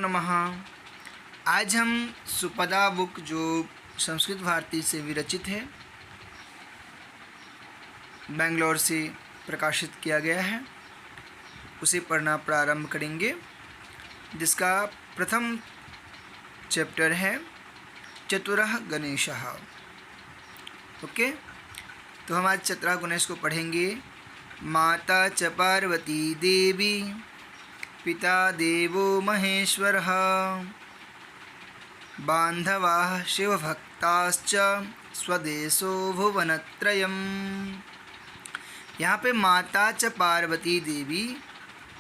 नमः। आज हम सुपदा बुक जो संस्कृत भारती से विरचित है, बेंगलोर से प्रकाशित किया गया है, उसे पढ़ना प्रारंभ करेंगे, जिसका प्रथम चैप्टर है चतुरः गणेशः। ओके, तो हम आज चतुरः गणेश को पढ़ेंगे। माता च पार्वती देवी, पिता देवो महेश्वरः, बान्धवाः शिवभक्ताश्च स्वदेशो भुवनत्रयम्। यहाँ पे माता च पार्वती देवी,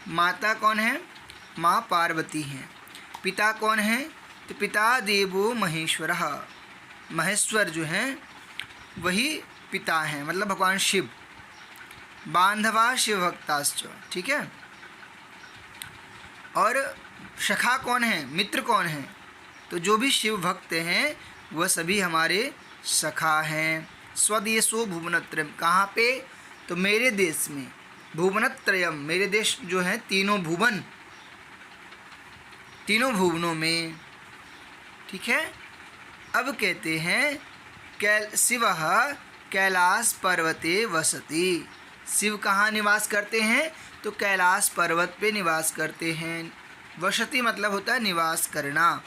माता कौन है? माँ पार्वती हैं। पिता कौन है? तो पिता देवो महेश्वरः, महेश्वर जो हैं वही पिता हैं, मतलब भगवान शिव। बांधवा शिवभक्ताश्च, ठीक है। और सखा कौन है? मित्र कौन है? तो जो भी शिव भक्त हैं वह सभी हमारे सखा हैं। स्वदेशो भुवनत्रयम, कहाँ पे? तो मेरे देश में। भुवनत्रयम, मेरे देश जो है तीनों भुवन, तीनों भुवनों में, ठीक है। अब कहते हैं शिवः कैलाश पर्वते वसति। शिव कहाँ निवास करते हैं? तो कैलाश पर्वत पे निवास करते हैं। वसति मतलब होता है निवास करना,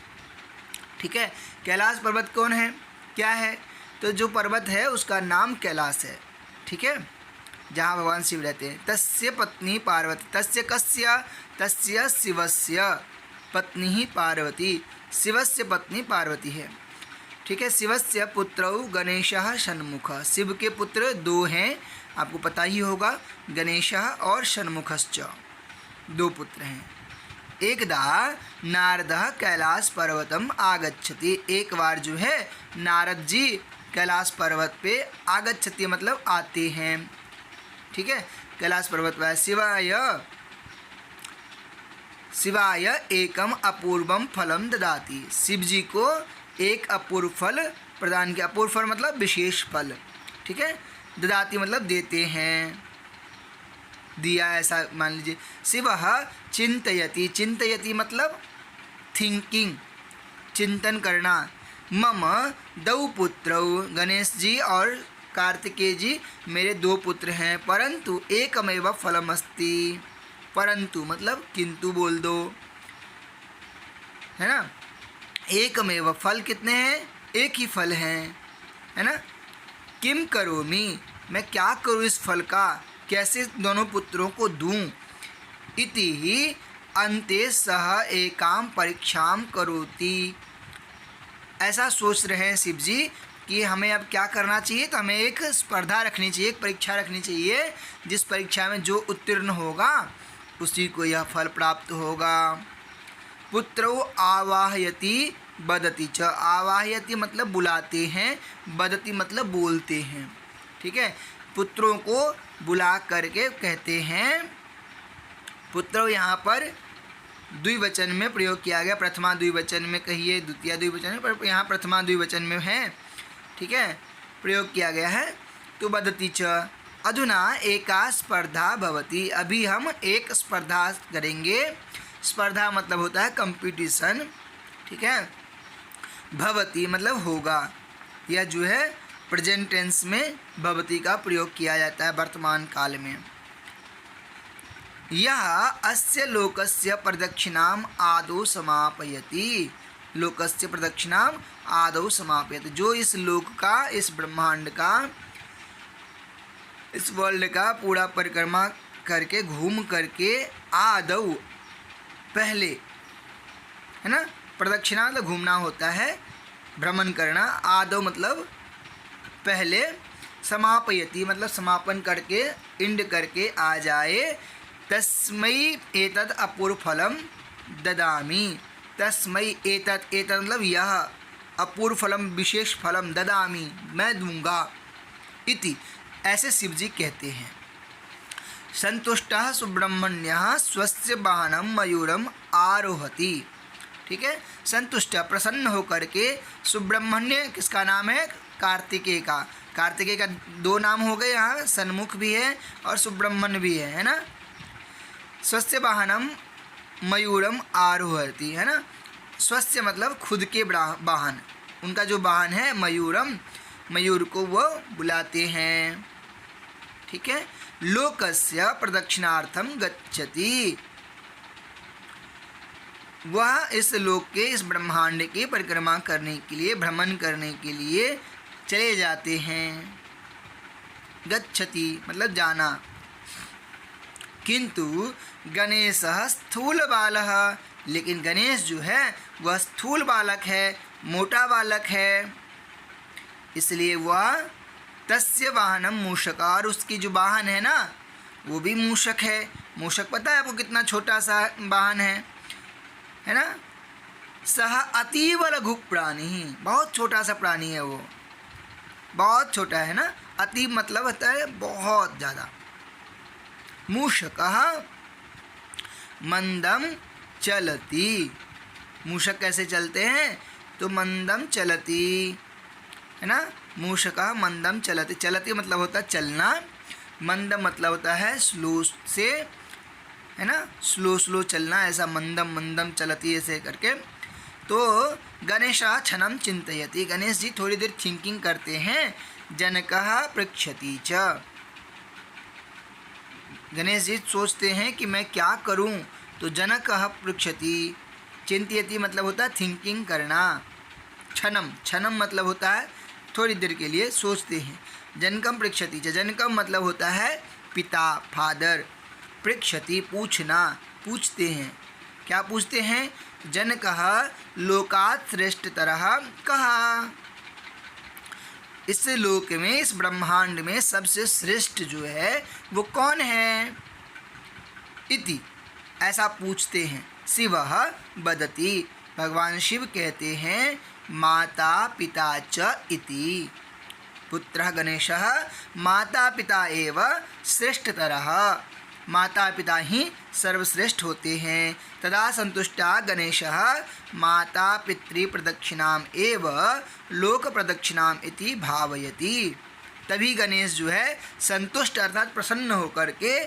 ठीक है। कैलाश पर्वत कौन है, क्या है? तो जो पर्वत है उसका नाम कैलाश है, ठीक है, जहाँ भगवान शिव रहते हैं। तस्य पत्नी पार्वती, तस्य कस्य? तस्य शिवस्य पत्नी ही पार्वती, शिवस्य पत्नी पार्वती है, ठीक है। शिवस्य पुत्रौ गणेशः षण्मुखः, शिव के पुत्र दो हैं, आपको पता ही होगा, गणेशः और षण्मुखश्च, दो पुत्र हैं। एकदा नारदः कैलाश पर्वतम आगच्छति, एक बार जो है नारद जी कैलाश पर्वत पे आगच्छति मतलब आते हैं, ठीक है। कैलाश पर्वत पर शिवाय एकम अपूर्वम फलम ददाति, शिव जी को एक अपूर्व फल प्रदान किया। अपूर्व फल मतलब विशेष फल, ठीक है। ददाति मतलब देते हैं, दिया ऐसा मान लीजिए। शिवः चिंतयति, चिंतयति मतलब थिंकिंग, चिंतन करना। मम दौ पुत्रौ, गणेश जी और कार्तिकेय जी मेरे दो पुत्र हैं, परंतु एकमेव फलम अस्ति, परंतु मतलब किंतु बोल दो, है ना। एकमेव फल, कितने हैं? एक ही फल हैं, है ना। किम करोमि, मैं क्या करूँ इस फल का, कैसे दोनों पुत्रों को दूँ। इति ही अन्ते सह एकाम परीक्षाम करोति, ऐसा सोच रहे हैं शिव जी कि हमें अब क्या करना चाहिए। तो हमें एक स्पर्धा रखनी चाहिए, एक परीक्षा रखनी चाहिए, जिस परीक्षा में जो उत्तीर्ण होगा उसी को यह फल प्राप्त होगा। पुत्रौ आवाहयति बदति च, आवाहयति मतलब बुलाते हैं, बदति मतलब बोलते हैं, ठीक है। पुत्रों को बुला करके कहते हैं। पुत्रों यहाँ पर द्विवचन में प्रयोग किया गया, प्रथमा द्विवचन में कहिए, द्वितीय द्विवचन में, पर यहाँ प्रथमा द्विवचन में है, ठीक है, प्रयोग किया गया है। तो बदति च अधुना एका स्पर्धा भवति, अभी हम एक स्पर्धा करेंगे। स्पर्धा मतलब होता है कंपटीशन, ठीक है। भवति मतलब होगा, यह जो है प्रेजेंट टेंस में भवति का प्रयोग किया जाता है वर्तमान काल में। यह अस्य लोकस्य प्रदक्षिणाम आदौ समापयति, लोकस्य प्रदक्षिणाम आदौ समापयति, जो इस लोक का, इस ब्रह्मांड का, इस वर्ल्ड का पूरा परिक्रमा करके, घूम करके, आदौ पहले, है ना। प्रदक्षिणा मतलब घूमना होता है, भ्रमण करना। आदौ मतलब पहले, समापयति मतलब समापन करके, इंड करके आ जाए। तस्मै एतद अपूर्व फलम ददामि, तस्मै एतद, एतद मतलब यह, अपूर्व फलम विशेष फलम, ददामि मैं दूंगा, इति ऐसे शिव जी कहते हैं। संतुष्टः सुब्रह्मण्यः स्वस्य वाहनम मयूरम आरोहति, ठीक है। संतुष्ट प्रसन्न होकर के, सुब्रह्मण्य किसका नाम है? कार्तिकेय का। कार्तिकेय का दो नाम हो गए यहाँ, सन्मुख भी है और सुब्रह्मण्य भी है ना। स्वस्य वाहनम मयूरम आरोहति, है ना। स्वस्य मतलब खुद के वाहन, उनका जो वाहन है मयूरम, मयूर को वो बुलाते हैं। ठीक है। लोकस्य प्रदक्षिणार्थम गच्छति, वह इस लोक के, इस ब्रह्मांड की परिक्रमा करने के लिए, भ्रमण करने के लिए चले जाते हैं। गच्छति मतलब जाना। किंतु गणेशः स्थूल बालः, लेकिन गणेश जो है वह स्थूल बालक है, मोटा बालक है, इसलिए वह तस्य वाहनम मूषक, और उसकी जो वाहन है ना वो भी मूषक है। मूषक पता है आपको कितना छोटा सा वाहन है ना। सह अतीव लघु प्राणी, बहुत छोटा सा प्राणी है वो, बहुत छोटा है ना। अतीव मतलब होता है बहुत ज़्यादा। मूषकः मंदम चलति, मूषक कैसे चलते हैं तो मंदम चलति, है ना। मूषकः मंदम चलति, चलति मतलब होता है चलना, मंदम मतलब होता है स्लो से, है ना, स्लो स्लो चलना, ऐसा मंदम मंदम चलती ऐसे करके। तो गणेशः क्षणं चिंतयति, गणेश जी थोड़ी देर थिंकिंग करते हैं। जनकः पृच्छति च, गणेश जी सोचते हैं कि मैं क्या करूं, तो जनकः पृच्छति, चिंतयति मतलब होता है थिंकिंग करना। क्षणम, क्षणम मतलब होता है थोड़ी देर के लिए सोचते हैं। जनकम पृच्छति च, जनकम मतलब होता है पिता, फादर, पृच्छति पूछना, पूछते हैं। क्या पूछते हैं? जनकः लोकात् श्रेष्ठतरः कः, इस लोक में, इस ब्रह्मांड में सबसे श्रेष्ठ जो है वो कौन है? इति, ऐसा पूछते हैं। शिवः वदति, भगवान शिव कहते हैं माता पिता च इति, पुत्रः गणेशः माता पिता एव श्रेष्ठतरः, माता पिता ही सर्वश्रेष्ठ होते हैं। तदा संतुष्टा गणेशः माता पितृ प्रदक्षिणाम एव लोक प्रदक्षिणाम इति भावयति, तभी गणेश जो है संतुष्ट अर्थात प्रसन्न होकर के,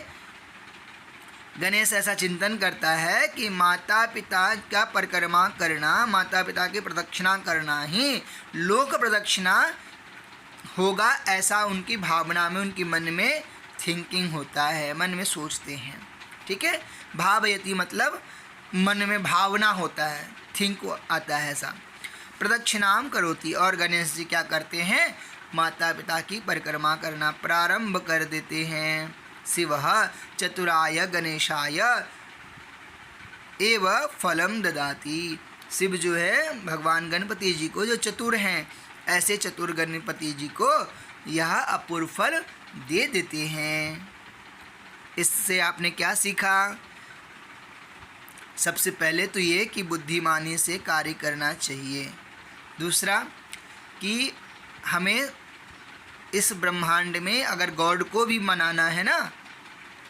गणेश ऐसा चिंतन करता है कि माता पिता का परिक्रमा करना, माता पिता की प्रदक्षिणा करना ही लोक प्रदक्षिणा होगा, ऐसा उनकी भावना में, उनकी मन में थिंकिंग होता है, मन में सोचते हैं। ठीक है। भावयति मतलब मन में भावना होता है, थिंक आता है ऐसा। प्रदक्षिणाम करोति, और गणेश जी क्या करते हैं? माता पिता की परिक्रमा करना प्रारंभ कर देते हैं। शिवः चतुराय गणेशाय एव फलम ददाति, शिव जो है भगवान गणपति जी को, जो चतुर हैं, ऐसे चतुर गणपति जी को यह अपूर्व फल दे देते हैं। इससे आपने क्या सीखा? सबसे पहले तो ये कि बुद्धिमानी से कार्य करना चाहिए। दूसरा कि हमें इस ब्रह्मांड में अगर गॉड को भी मनाना है ना,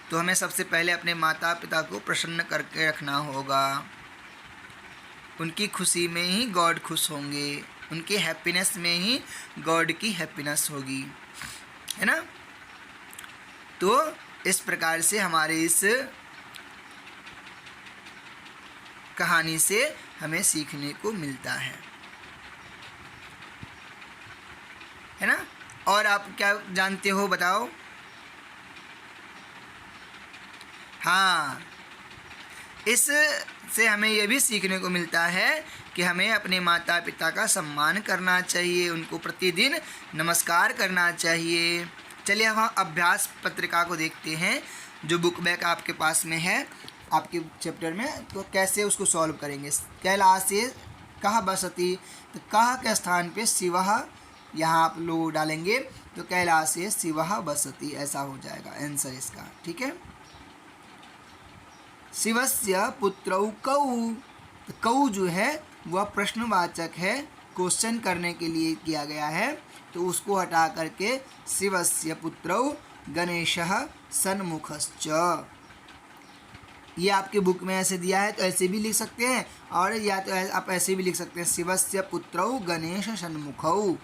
तो हमें सबसे पहले अपने माता पिता को प्रसन्न करके रखना होगा। उनकी खुशी में ही गॉड खुश होंगे, उनके हैप्पीनेस में ही गॉड की हैप्पीनेस होगी, है ना। तो इस प्रकार से हमारे इस कहानी से हमें सीखने को मिलता है ना। और आप क्या जानते हो बताओ? हाँ, इस से हमें यह भी सीखने को मिलता है कि हमें अपने माता पिता का सम्मान करना चाहिए, उनको प्रतिदिन नमस्कार करना चाहिए। चलिए हम अभ्यास पत्रिका को देखते हैं, जो बुक बैग आपके पास में है आपके चैप्टर में, तो कैसे उसको सॉल्व करेंगे। कैलासे कहाँ बसती, तो कहाँ के स्थान पे शिवः यहाँ आप लोग डालेंगे, तो कैलासे शिवः बसती, ऐसा हो जाएगा आंसर इसका। ठीक है। शिवस्य पुत्रौ कौ, तो कौ जो है वह प्रश्नवाचक है, क्वेश्चन करने के लिए किया गया है, तो उसको हटा करके शिवस्य पुत्रौ गणेशः सन्मुखश्च, ये आपके बुक में ऐसे दिया है, तो ऐसे भी लिख सकते हैं, और या तो आप ऐसे भी लिख सकते हैं शिवस्य पुत्रौ गणेश सन्मुखौ।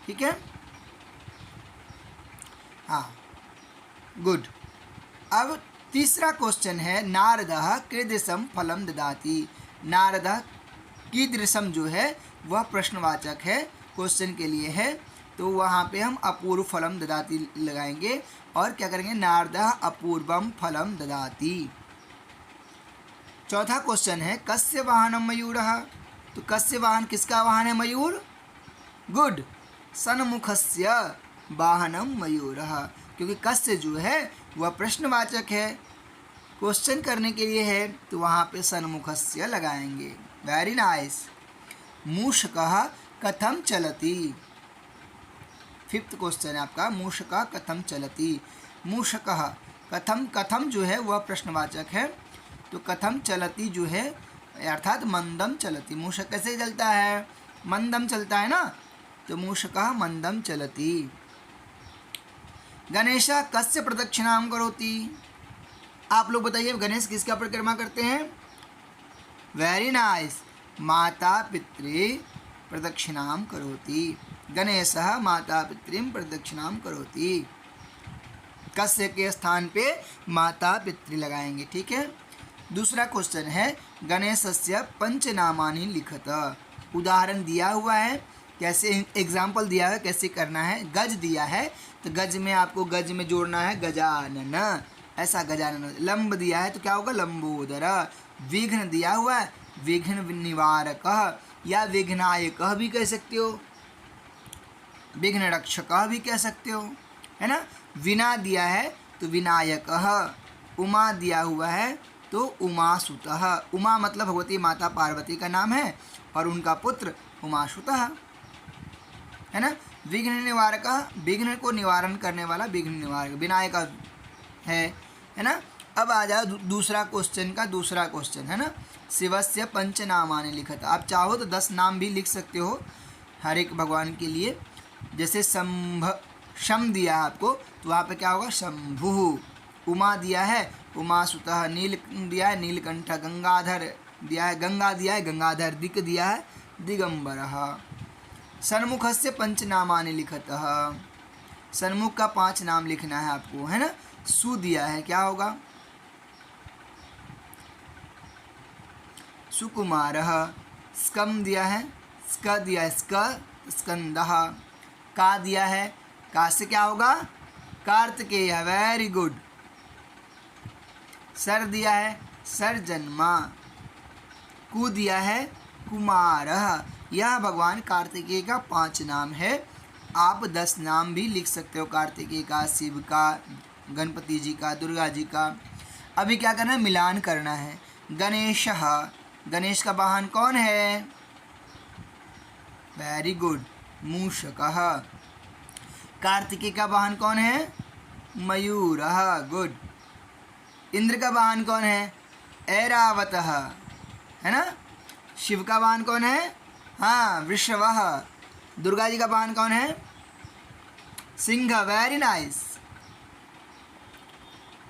ठीक है। हाँ, गुड। अब तीसरा क्वेश्चन है नारदः कीदृशं फलं ददाति। नारदः कीदृशम जो है वह प्रश्नवाचक है, क्वेश्चन के लिए है, तो वहाँ पे हम अपूर्व फलम ददाति लगाएंगे और क्या करेंगे, नारदः अपूर्वम फलम ददाति। चौथा क्वेश्चन है कस्य वाहनम मयूरः। तो कस्य वाहन, किसका वाहन है, मयूर। गुड। सन्मुखस्य वाहनम मयूरः, क्योंकि कस्य जो है वह प्रश्नवाचक है, क्वेश्चन करने के लिए है, तो वहाँ पे सन्मुखस्य लगाएंगे। Very nice. मूषकः कथम चलति। फिफ्थ क्वेश्चन है आपका, मूषकः कथम चलति। मूषकः कथम, कथम जो है वह प्रश्नवाचक है, तो कथम चलति जो है अर्थात मंदम चलति। मूषक कैसे चलता है, मंदम चलता है ना, तो मूषकः मंदम चलति। गणेशः कस्य प्रदक्षिणां करोति। आप लोग बताइए गणेश किसका परिक्रमा करते हैं। Very nice. माता पितृ प्रदक्षिणां करोति। गणेशः माता पितृं प्रदक्षिणां करोति। कस्य के स्थान पे माता पितृ लगाएंगे, ठीक है। दूसरा क्वेश्चन है गणेशस्य पंचनामानि लिखत। उदाहरण दिया हुआ है, कैसे एग्जाम्पल दिया है कैसे करना है। गज दिया है तो गज में आपको गज में जोड़ना है गजानन, ऐसा गजानन। लंब दिया है तो क्या होगा, लंबोदर। विघ्न दिया हुआ है, विघ्न निवारक या विघ्नायक भी कह सकते हो, विघ्न रक्षक भी कह सकते हो, है ना। विना दिया है तो विनायक। उमा दिया हुआ है तो उमासुतः। उमा मतलब भगवती माता पार्वती का नाम है और उनका पुत्र उमासुतः, है ना। विघ्न निवारक, विघ्न को निवारण करने वाला विघ्न निवारक। विनायक है ना। अब आ जाओ दूसरा क्वेश्चन का दूसरा क्वेश्चन, है ना। शिवस्य पंचनामानि लिखत। आप चाहो तो 10 नाम भी लिख सकते हो हर एक भगवान के लिए। जैसे शम दिया है आपको तो वहाँ पे क्या होगा, शंभु। उमा दिया है उमासुतः। नील दिया है नीलकंठ। गंगाधर दिया है गंगा दिया है गंगाधर। दिक दिया है दिगंबरः। सन्मुखस्य पंचनामानि लिखतः। सन्मुख का 5 नाम लिखना है आपको, है ना। सु दिया है, क्या होगा, सुकुमारः। स्कम दिया है, स्क दिया है स्कंदः। का दिया है, का से क्या होगा, कार्तिकेय। Very good. सर दिया है सर्जन्मा। कु दिया है कुमारः। यह भगवान कार्तिकेय का 5 नाम है। आप 10 नाम भी लिख सकते हो, कार्तिकेय का, शिव का, गणपति जी का, दुर्गा जी का। अभी क्या करना है, मिलान करना है। गणेशः, गणेश का वाहन कौन है, वेरी गुड, मूषकः। कार्तिकेय का वाहन कौन है, मयूरः, गुड। इंद्र का वाहन कौन है, ऐरावतः, है ना। शिव का वाहन कौन है, हाँ, वृषभः। दुर्गा जी का वाहन कौन है, Singh. Very nice,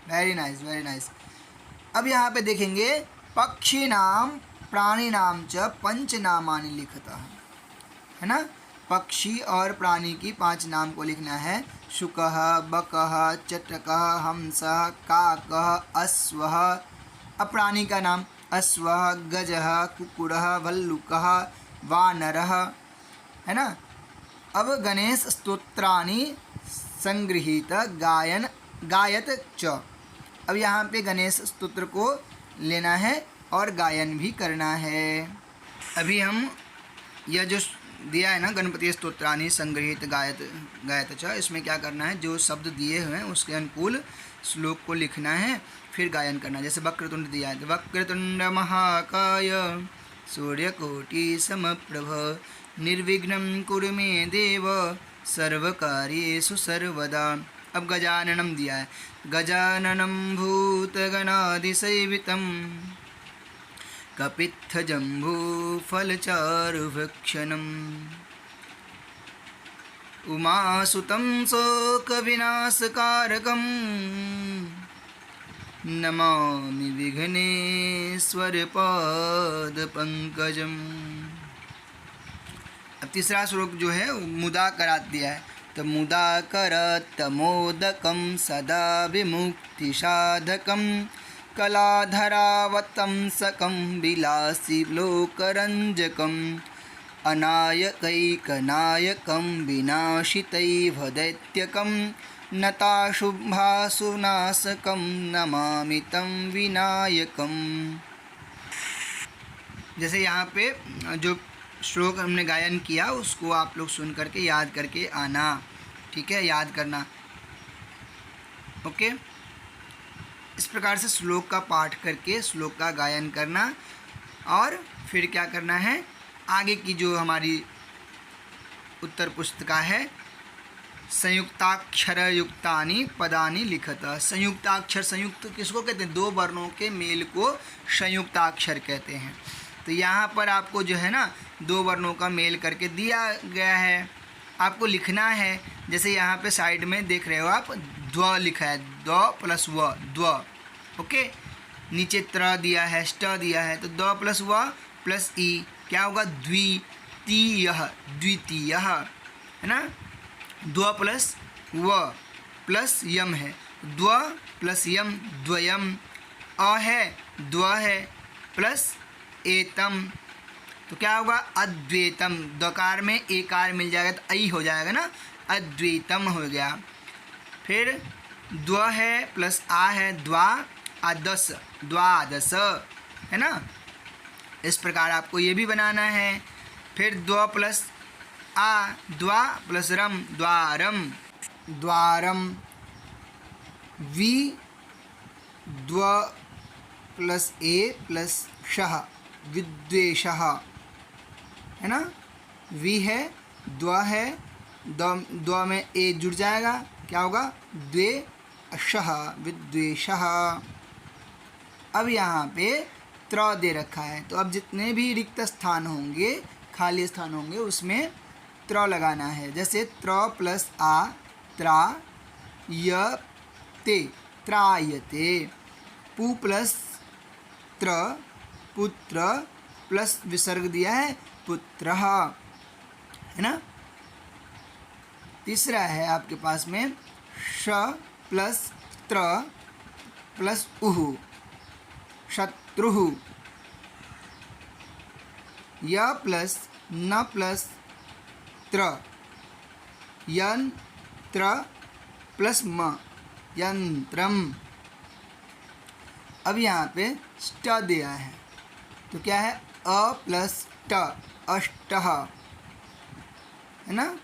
very nice, very nice. अब यहाँ पे देखेंगे पक्षिणाम प्राणिनाम च पंचनामानि लिखतः, है ना। पक्षी और प्राणी की 5 नाम को लिखना है। शुकः, बकः, चटकः, हंसः, काकः, अश्वः। अब प्राणी का नाम अश्वः, गजः, कुक्कुरः, भल्लुकः, वानरः, है ना। अब गणेश स्तोत्राणि संगृहीत गायत च। अब यहाँ पे गणेश स्तोत्र को लेना है और गायन भी करना है। अभी हम यह जो दिया है ना, गणपति स्तोत्राणि संगृहीत गायत च, इसमें क्या करना है, जो शब्द दिए हुए हैं उसके अनुकूल श्लोक को लिखना है, फिर गायन करना है। जैसे वक्रतुंड दिया है, वक्रतुंड महाकाय सूर्यकोटि समप्रभ निर्विघ्नं कुरु मे देव सर्वकार्येषु सर्वदा। अब गजाननम दिया है, गजाननं भूतगणादिसेवितं कपित्थजम्बूफलचारुभक्षणम् उमासुतं शोकविनाशकारकं नमामि विघ्नेश्वरपादपङ्कजम्। अब तीसरा श्लोक जो है मुदा करात दिया है, तमुदाकरत्तमोदकं सदा विमुक्तिसाधकं कलाधरावतंसकं विलासी लोकरञ्जकम् अनायकैकनायकं विनाशितैर्भदैत्यकं नताशुभासुनाशकं नमामि तं विनायकम्। जैसे यहाँ पे जो श्लोक हमने गायन किया उसको आप लोग सुन करके याद करके आना, ठीक है, याद करना। ओके, इस प्रकार से श्लोक का पाठ करके श्लोक का गायन करना और फिर क्या करना है, आगे की जो हमारी उत्तर पुस्तिका है संयुक्ताक्षर युक्तानि पदानि लिखत। संयुक्ताक्षर, संयुक्त किसको कहते हैं, दो वर्णों के मेल को संयुक्ताक्षर कहते हैं। तो यहाँ पर आपको जो है ना दो वर्णों का मेल करके दिया गया है, आपको लिखना है। जैसे यहाँ पे साइड में देख रहे हो आप द्व लिखा है, द प्लस व, द्व। ओके, नीचे त्र दिया है, स्ट दिया है, तो द प्लस व प्लस ई क्या होगा, द्वितीय, द्वितीय है ना। द्व प्लस व प्लस यम है, द्व प्लस यम द्वयम। अ है, द्व है प्लस एतम, तो क्या होगा, अद्वैतम। दकार में एकार मिल जाएगा तो ऐ हो जाएगा ना, अद्वैतम हो गया। फिर द्व है प्लस आ है, द्वा आदस, द्वादश है ना। इस प्रकार आपको ये भी बनाना है। फिर द्व प्लस आ, द्वा प्लस रम, द्वारम, द्वारम। वी, द्व प्लस ए प्लस शह, विद्वेषः है ना। वी है, द्व है, द्व में ए जुड़ जाएगा, क्या होगा, द्वेषः, विद्वेषः। अब यहाँ पे त्र दे रखा है, तो अब जितने भी रिक्त स्थान होंगे, खाली स्थान होंगे, उसमें त्र लगाना है। जैसे त्र प्लस आ, त्रा, य ते, त्रायते। पु प्लस त्र, पुत्र, प्लस विसर्ग दिया है पुत्रः है ना। तीसरा है आपके पास में श प्लस त्र प्लस उह, शत्रुः। य प्लस न प्लस त्र, यंत्र प्लस म, यंत्रम। अब यहाँ पे स्ट दिया है, तो क्या है, अ प्लस ट, अष्टः है ना।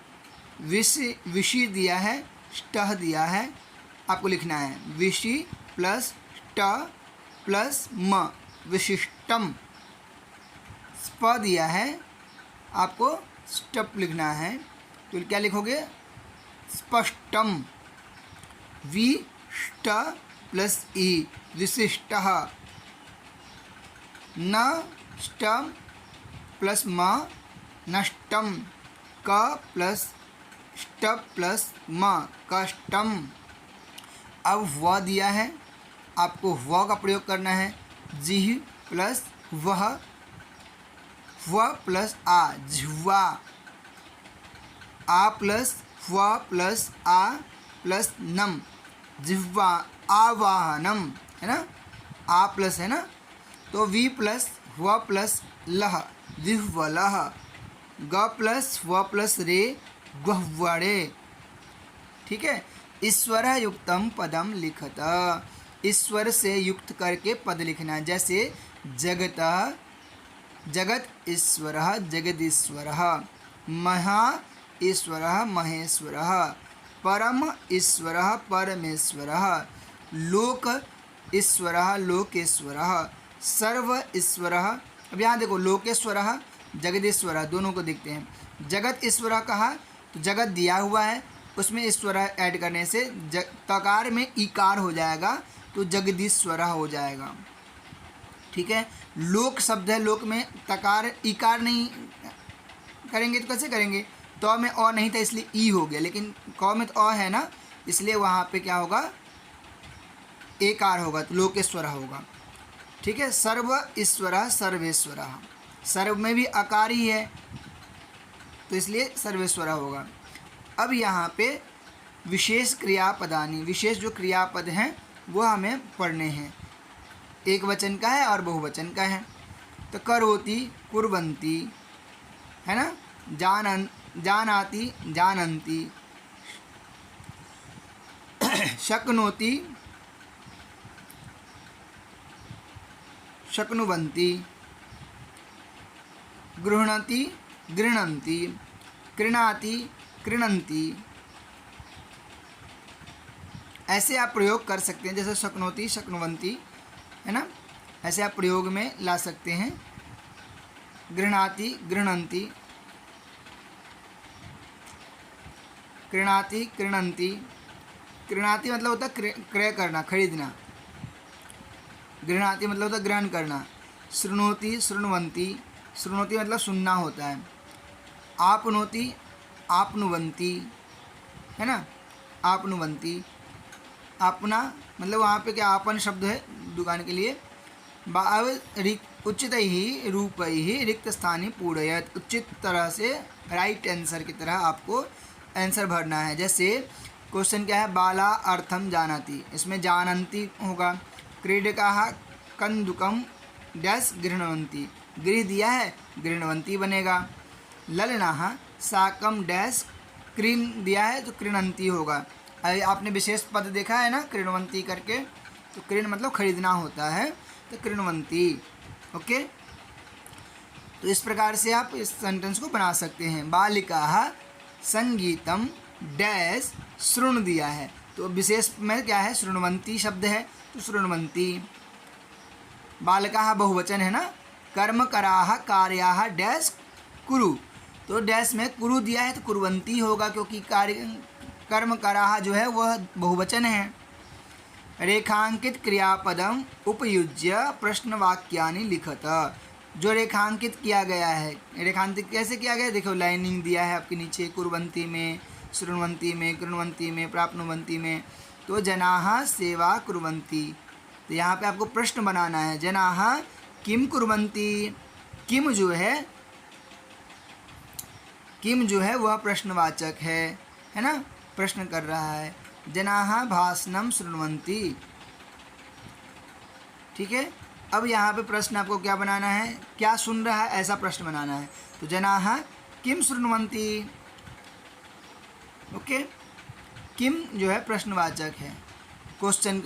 विषि दिया है, ष्टः दिया है, आपको लिखना है विषि प्लस ट प्लस म, विशिष्टम। स्प दिया है, आपको स्टप लिखना है, तो क्या लिखोगे, स्पष्टम। विष्ट प्लस ई, विशिष्टः। नष्टम प्लस म, नष्टम। क प्लस ष्ट प्लस म, कष्टम। अब व दिया है, आपको व का प्रयोग करना है। जिह प्लस वह, व प्लस आ, झुआ। आ प्लस व प्लस आ प्लस नम, जिह्वा, आवाहनम है ना। आ प्लस है ना, तो वी प्लस व प्लस लह, विह्वलः। ग प्लस व प्लस रे, गह्वरे। ठीक है, ईश्वर युक्तम पदम लिखत। ईश्वर से युक्त करके पद लिखना। जैसे जगत, जगत ईश्वरः, जगदीश्वरः। महा ईश्वरः, महेश्वरः। परम ईश्वरः, परमेश्वरः। लोक ईश्वरः, लोकेश्वरः। सर्व ईश्वरः। अब यहाँ देखो, लोकेश्वरः, जगदीश्वरः, दोनों को देखते हैं। जगत ईश्वरः कहा तो जगत दिया हुआ है, उसमें ईश्वरः ऐड करने से तकार में इकार हो जाएगा, तो जगदीश्वरः हो जाएगा। ठीक है, लोक शब्द है, लोक में तकार इकार नहीं करेंगे तो कैसे करेंगे, तो में अ नहीं था इसलिए ई हो गया, लेकिन क में तो अ है ना, इसलिए वहाँ पे क्या होगा, एकार होगा, तो लोकेश्वरः होगा। ठीक है, सर्व ईश्वरः, सर्वेश्वरः। सर्व में भी अकार ही है, तो इसलिए सर्वेश्वरः होगा। अब यहाँ पे विशेष क्रियापदानी, विशेष जो क्रियापद हैं वो हमें पढ़ने हैं। एक वचन का है और बहुवचन का है। तो करोति कुर्वन्ति, है ना, जानाति जानन्ति, शक्नोति शक्नुवन्ति, गृह्णति गृह्णन्ति, क्रीणाति क्रीणन्ति। ऐसे आप प्रयोग कर सकते हैं, जैसे शक्नोति शक्नुवन्ति, है ना, ऐसे आप प्रयोग में ला सकते हैं। गृह्णाति गृह्णन्ति, क्रीणाति क्रीणन्ति। क्रीणाति मतलब होता है क्रय करना, खरीदना। गृह्णाति मतलब होता है ग्रहण करना। शृणोति शृण्वन्ति, शृणोति मतलब सुनना होता है। आपनोति आपनुवन्ति, है ना, आपनुवन्ति। अपना मतलब वहाँ पे क्या आपन शब्द है दुकान के लिए। उचित ही रूप ही रिक्त स्थानी पूरयत, उचित तरह से राइट आंसर की तरह आपको आंसर भरना है। जैसे क्वेश्चन क्या है, बाला अर्थम जानाति, इसमें जानन्ति होगा। क्रीडकाः कंदुकम डैश गृह्णवन्ति, गृह दिया है गृह्णवन्ति बनेगा। ललनाः साकम डैश क्रीण दिया है तो क्रीणन्ति होगा। आपने विशेष पद देखा है ना क्रीणवन्ति करके, तो क्रीण मतलब खरीदना होता है, तो क्रीणवन्ति। ओके, तो इस प्रकार से आप इस सेंटेंस को बना सकते हैं। बालिकाः संगीतम डैश शृण् दिया है, तो विशेष में क्या है, शृण्वन्ति शब्द है, तो शृण्वन्ति। बालकाः बहुवचन है ना। कर्मकराः कार्याः डैश कुरु, तो डैश में कुरु दिया है तो कुर्वन्ति होगा, क्योंकि कर्मकराः जो है वह बहुवचन है। रेखांकित क्रियापदम उपयुज्य प्रश्नवाक्यानि लिखत, जो रेखांकित किया गया है, रेखांकित कैसे किया गया, देखो लाइनिंग दिया है आपके नीचे, कुर्वन्ति में, शृण्वन्ति में, कृण्वन्ति में, प्राप्नुवन्ति में। तो जनाः सेवा कुर्वन्ति, तो यहाँ पे आपको प्रश्न बनाना है। जनाः किम कुर्वन्ति, किम जो है वह प्रश्नवाचक है ना, प्रश्न कर रहा है। जनाः भाषणम शृण्वन्ति, ठीक है। अब यहाँ पे प्रश्न आपको क्या बनाना है, क्या सुन रहा है ऐसा प्रश्न बनाना है। तो जनाः किम शृण्वन्ति, ओके। किम जो है प्रश्नवाचक है, क्वेश्चन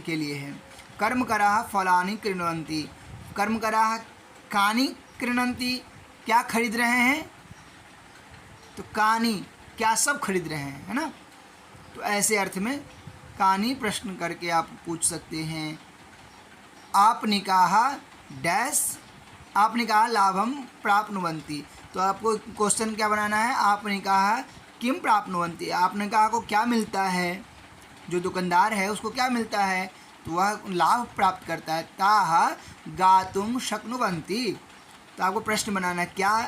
के लिए है। कर्मकराः फलानि क्रीणवन्ति, कर्मकराः कानि क्रीणन्ति, क्या खरीद रहे हैं, तो कानि क्या सब खरीद रहे हैं, है ना। तो ऐसे अर्थ में कानि प्रश्न करके आप पूछ सकते हैं। आपनिकाः डैश, आपनिकाः लाभम प्राप्नुवन्ति, तो आपको क्वेश्चन क्या बनाना है, आपनिकाः किम प्राप्नुवन्ति, आपनिकाः को क्या मिलता है, जो दुकानदार है उसको क्या मिलता है, तो वह लाभ प्राप्त करता है। ताः गातुं शक्नुवन्ति, तो आपको प्रश्न बनाना है, क्या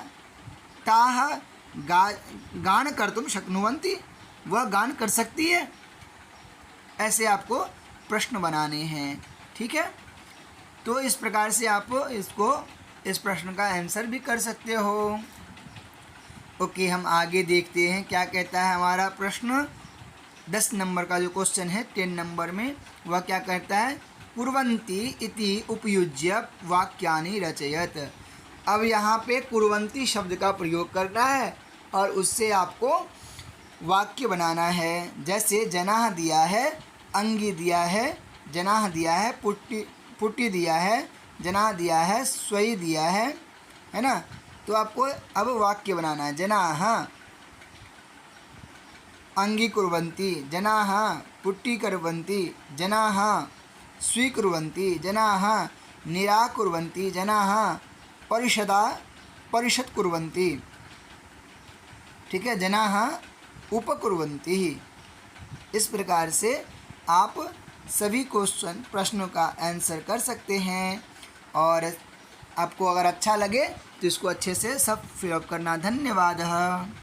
ताः गान कर्तुं शक्नुवन्ति, वह गान कर सकती है। ऐसे आपको प्रश्न बनाने हैं, ठीक है। तो इस प्रकार से आप इस प्रश्न का आंसर भी कर सकते हो। ओके, हम आगे देखते हैं क्या कहता है हमारा प्रश्न। 10 नंबर का जो क्वेश्चन है 10 नंबर में, वह क्या कहता है, कुर्वन्ति इति उपयुज्य वाक्यानि रचयत। अब यहाँ पे कुर्वन्ति शब्द का प्रयोग करना है और उससे आपको वाक्य बनाना है। जैसे जनाः दिया है, अंगी दिया है, जनाः दिया है, पुट्टी दिया है, जनाः दिया है, स्वई दिया है ना। तो आपको अब वाक्य बनाना है। जनाः अंगी कुर्वन्ति, जनाः पुट्टी कुर्वन्ति, जनाः स्वीकुर्वन्ति, जनाः निराकुर्वन्ति, जनाः परिषद कुर्वन्ति, ठीक है, जनाः उपकुर्वन्ति। इस प्रकार से आप सभी क्वेश्चन प्रश्नों का आंसर कर सकते हैं। और आपको अगर अच्छा लगे तो इसको अच्छे से सब फिलअप करना। धन्यवाद।